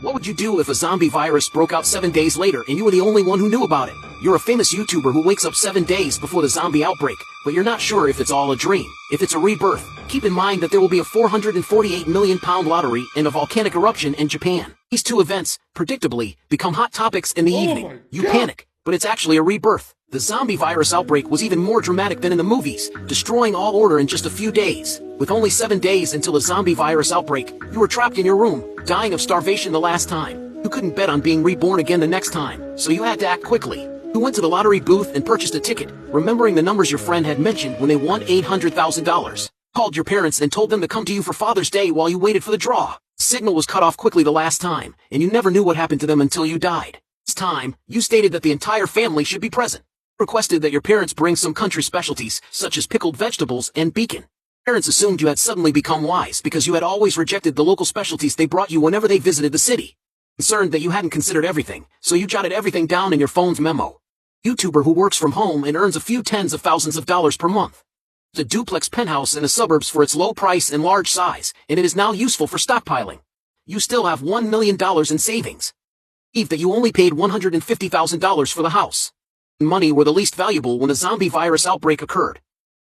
What would you do if a zombie virus broke out 7 days later and you were the only one who knew about it? You're a famous YouTuber who wakes up 7 days before the zombie outbreak, but you're not sure if it's all a dream, if it's a rebirth. Keep in mind that there will be a 448 million pound lottery and a volcanic eruption in Japan. These two events, predictably, become hot topics in the evening. You panic, but it's actually a rebirth. The zombie virus outbreak was even more dramatic than in the movies, destroying all order in just a few days. With only 7 days until the zombie virus outbreak, you were trapped in your room, dying of starvation the last time. You couldn't bet on being reborn again the next time, so you had to act quickly. You went to the lottery booth and purchased a ticket, remembering the numbers your friend had mentioned when they won $800,000. Called your parents and told them to come to you for Father's Day while you waited for the draw. Signal was cut off quickly the last time, and you never knew what happened to them until you died. This time, you stated that the entire family should be present. Requested that your parents bring some country specialties, such as pickled vegetables and bacon. Parents assumed you had suddenly become wise because you had always rejected the local specialties they brought you whenever they visited the city. Concerned that you hadn't considered everything, so you jotted everything down in your phone's memo. YouTuber who works from home and earns a few tens of thousands of dollars per month. It's a duplex penthouse in the suburbs for its low price and large size, and it is now useful for stockpiling. You still have $1 million in savings. Believe that you only paid $150,000 for the house. Money were the least valuable when the zombie virus outbreak occurred.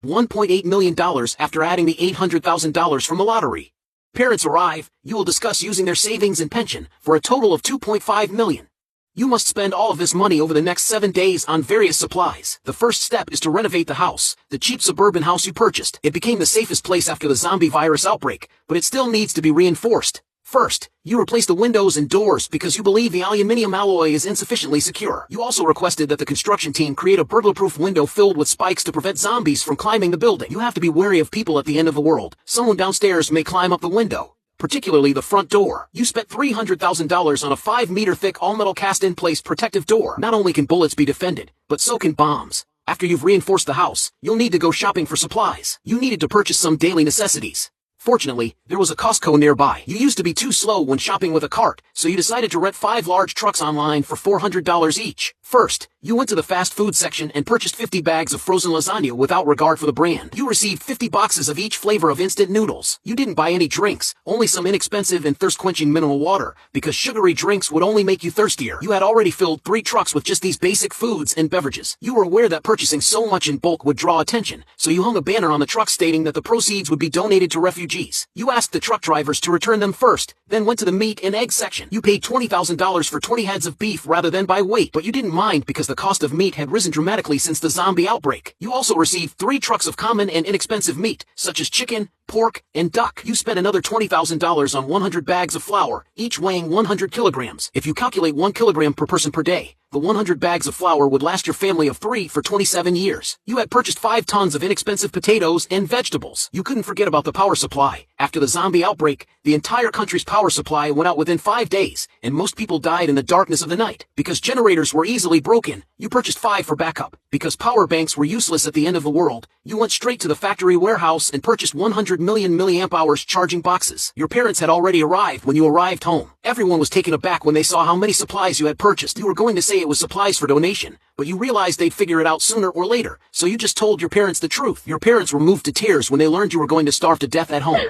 $1.8 million after adding the $800,000 from the lottery. Parents arrive, you will discuss using their savings and pension for a total of $2.5 million. You must spend all of this money over the next 7 days on various supplies. The first step is to renovate the house, the cheap suburban house you purchased. It became the safest place after the zombie virus outbreak, but it still needs to be reinforced. First, you replace the windows and doors because you believe the aluminum alloy is insufficiently secure. You also requested that the construction team create a burglar-proof window filled with spikes to prevent zombies from climbing the building. You have to be wary of people at the end of the world. Someone downstairs may climb up the window, particularly the front door. You spent $300,000 on a 5-meter thick all-metal cast-in-place protective door. Not only can bullets be defended, but so can bombs. After you've reinforced the house, you'll need to go shopping for supplies. You needed to purchase some daily necessities. Fortunately, there was a Costco nearby. You used to be too slow when shopping with a cart, so you decided to rent 5 large trucks online for $400 each. First, you went to the fast food section and purchased 50 bags of frozen lasagna without regard for the brand. You received 50 boxes of each flavor of instant noodles. You didn't buy any drinks, only some inexpensive and thirst-quenching mineral water, because sugary drinks would only make you thirstier. You had already filled 3 trucks with just these basic foods and beverages. You were aware that purchasing so much in bulk would draw attention, so you hung a banner on the truck stating that the proceeds would be donated to refugees. You asked the truck drivers to return them first, then went to the meat and egg section. You paid $20,000 for 20 heads of beef rather than by weight, but you didn't mind because the cost of meat had risen dramatically since the zombie outbreak. You also received 3 trucks of common and inexpensive meat, such as chicken, pork, and duck. You spent another $20,000 on 100 bags of flour, each weighing 100 kilograms. If you calculate 1 kilogram per person per day, the 100 bags of flour would last your family of 3 for 27 years. You had purchased 5 tons of inexpensive potatoes and vegetables. You couldn't forget about the power supply. After the zombie outbreak, the entire country's power supply went out within 5 days, and most people died in the darkness of the night. Because generators were easily broken, you purchased 5 for backup. Because power banks were useless at the end of the world, you went straight to the factory warehouse and purchased 100 million milliamp hours charging boxes. Your parents had already arrived when you arrived home. Everyone was taken aback when they saw how many supplies you had purchased. You were going to say it was supplies for donation, but you realized they'd figure it out sooner or later, so you just told your parents the truth. Your parents were moved to tears when they learned you were going to starve to death at home.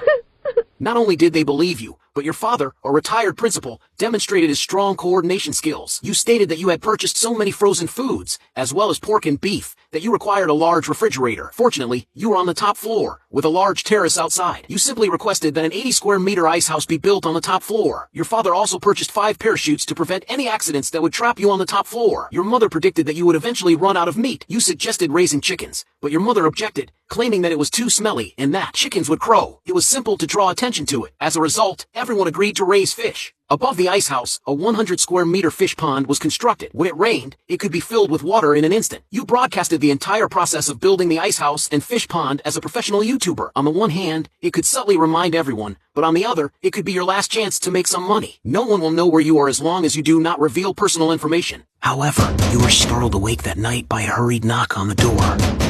Not only did they believe you, but your father, a retired principal, demonstrated his strong coordination skills. You stated that you had purchased so many frozen foods, as well as pork and beef, that you required a large refrigerator. Fortunately, you were on the top floor, with a large terrace outside. You simply requested that an 80 square meter ice house be built on the top floor. Your father also purchased 5 parachutes to prevent any accidents that would trap you on the top floor. Your mother predicted that you would eventually run out of meat. You suggested raising chickens, but your mother objected, claiming that it was too smelly and that chickens would crow. It was simple to draw attention to it. As a result, everyone agreed to raise fish. Above the ice house, a 100 square meter fish pond was constructed. When it rained, it could be filled with water in an instant. You broadcasted the entire process of building the ice house and fish pond as a professional YouTuber. On the one hand, it could subtly remind everyone, but on the other, it could be your last chance to make some money. No one will know where you are as long as you do not reveal personal information. However, you were startled awake that night by a hurried knock on the door.